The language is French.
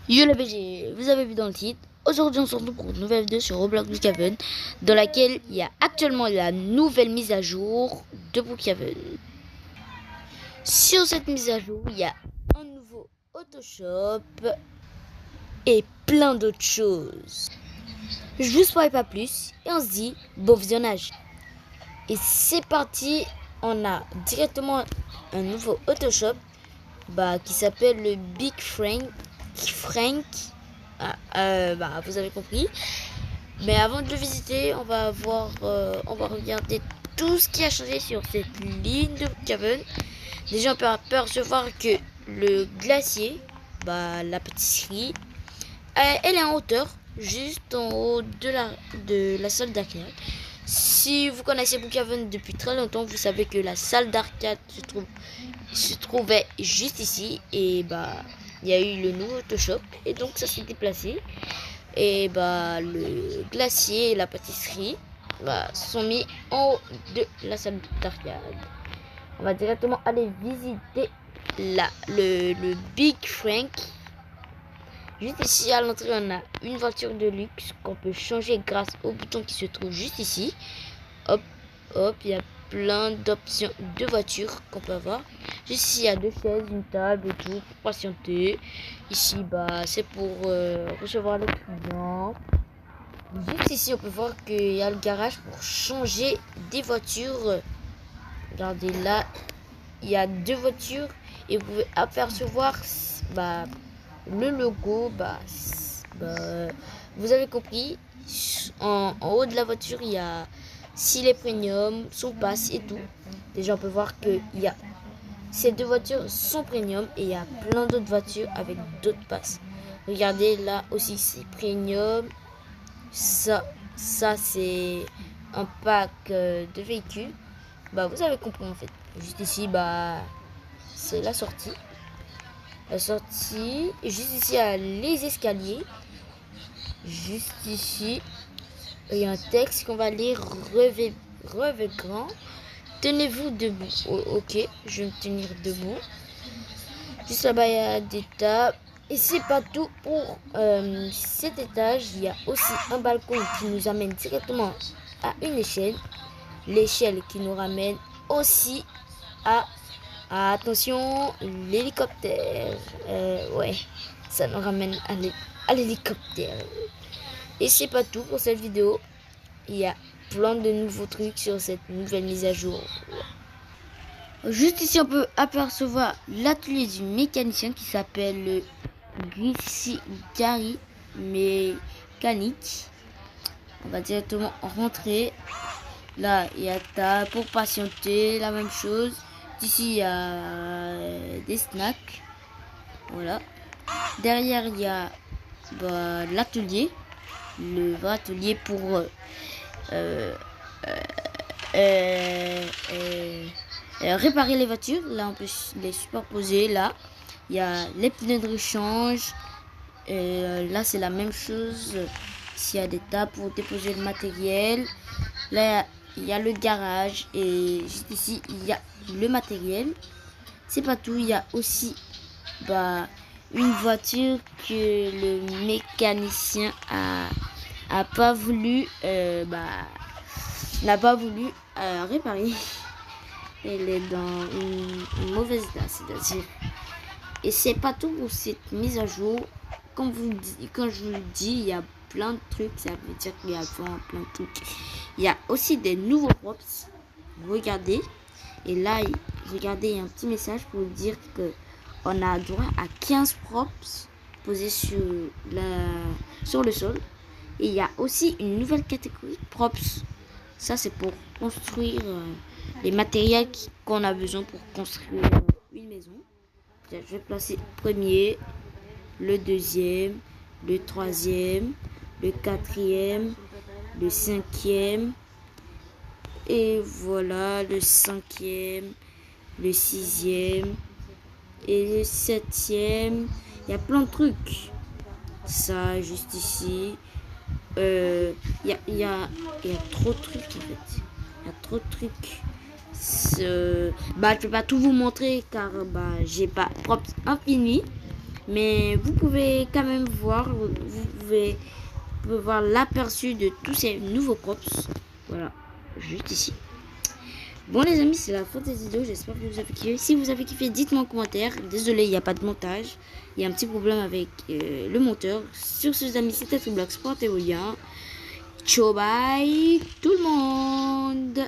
Yo la BG, vous avez vu dans le titre. Aujourd'hui on se retrouve pour une nouvelle vidéo sur Roblox Brookhaven, dans laquelle il y a actuellement la nouvelle mise à jour de Brookhaven. Sur cette mise à jour, il y a un nouveau Autoshop et plein d'autres choses. Je vous spoil pas plus et on se dit bon visionnage. Et c'est parti, on a directement un nouveau Autoshop qui s'appelle le Big Frank. Vous avez compris. Mais avant de le visiter, on va regarder tout ce qui a changé sur cette ligne de Brookhaven. Déjà, on peut apercevoir que le glacier, la pâtisserie, elle est en hauteur, juste en haut de la salle d'arcade. Si vous connaissez Brookhaven depuis très longtemps, vous savez que la salle d'arcade se trouvait juste ici. Et il y a eu le nouveau Autoshop et donc ça s'est déplacé. Et le glacier et la pâtisserie sont mis en haut de la salle d'arcade. On va directement aller visiter le Big Frank. Juste ici à l'entrée, on a une voiture de luxe qu'on peut changer grâce au bouton qui se trouve juste ici. Hop, hop, il y a plein d'options de voitures qu'on peut avoir. Juste ici, il y a deux chaises, une table et tout pour patienter. Ici, c'est pour recevoir les clients. Juste ici, on peut voir qu'il y a le garage pour changer des voitures. Regardez là, il y a deux voitures et vous pouvez apercevoir le logo. Vous avez compris. En haut de la voiture, il y a s'il est premium, son pass et tout. Déjà, on peut voir que ces deux voitures sont premium et il y a plein d'autres voitures avec d'autres passes. Regardez là aussi, c'est premium. Ça c'est un pack de véhicules. Vous avez compris en fait. Juste ici, c'est la sortie. La sortie. Et juste ici, il y a les escaliers. Juste ici, il y a un texte qu'on va lire. Revêt grand. Tenez-vous debout. Ok, je vais me tenir debout. Juste là-bas, il y a des tables. Et c'est pas tout pour cet étage. Il y a aussi un balcon qui nous amène directement à une échelle. L'échelle qui nous ramène aussi attention, l'hélicoptère. Ouais, ça nous ramène à l'hélicoptère. Et c'est pas tout pour cette vidéo. Il y a plein de nouveaux trucs sur cette nouvelle mise à jour. Juste ici, on peut apercevoir l'atelier du mécanicien qui s'appelle le Gary Mécanique. On va directement rentrer. Là, il y a table pour patienter, la même chose. Ici, il y a des snacks. Voilà. Derrière, il y a l'atelier. Le vrai atelier pour réparer les voitures. Là, on peut les superposer. Là, il y a les pneus de rechange. Là, c'est la même chose. S'il y a des tables pour déposer le matériel. Là, il y a le garage. Et juste ici, il y a le matériel. C'est pas tout. Il y a aussi une voiture que le mécanicien n'a pas voulu réparer. Elle est dans une mauvaise état, c'est-à-dire. Et c'est pas tout pour cette mise à jour. Quand je vous le dis, il y a plein de trucs. Ça veut dire qu'il y a plein de trucs. Il y a aussi des nouveaux props. Regardez. Et là, regardez, il y a un petit message pour vous dire que on a droit à 15 props posés sur le sol. Et il y a aussi une nouvelle catégorie props. Ça, c'est pour construire les matériels qu'on a besoin pour construire une maison. Je vais placer le premier, le deuxième, le troisième, le quatrième, le cinquième. Et voilà, le cinquième, le sixième et le septième. Il y a plein de trucs. Ça, juste ici. Il y a trop de trucs en fait. Il y a trop de trucs. Je peux pas tout vous montrer car j'ai pas props infini. Mais vous pouvez quand même voir, vous pouvez voir l'aperçu de tous ces nouveaux props. Voilà, juste ici. Bon les amis, c'est la fin de cette vidéo, j'espère que vous avez kiffé. Si vous avez kiffé, dites-moi en commentaire. Désolé, il n'y a pas de montage. Il y a un petit problème avec le monteur. Sur ce les amis, c'était Triblox pour Théolien. Ciao bye tout le monde.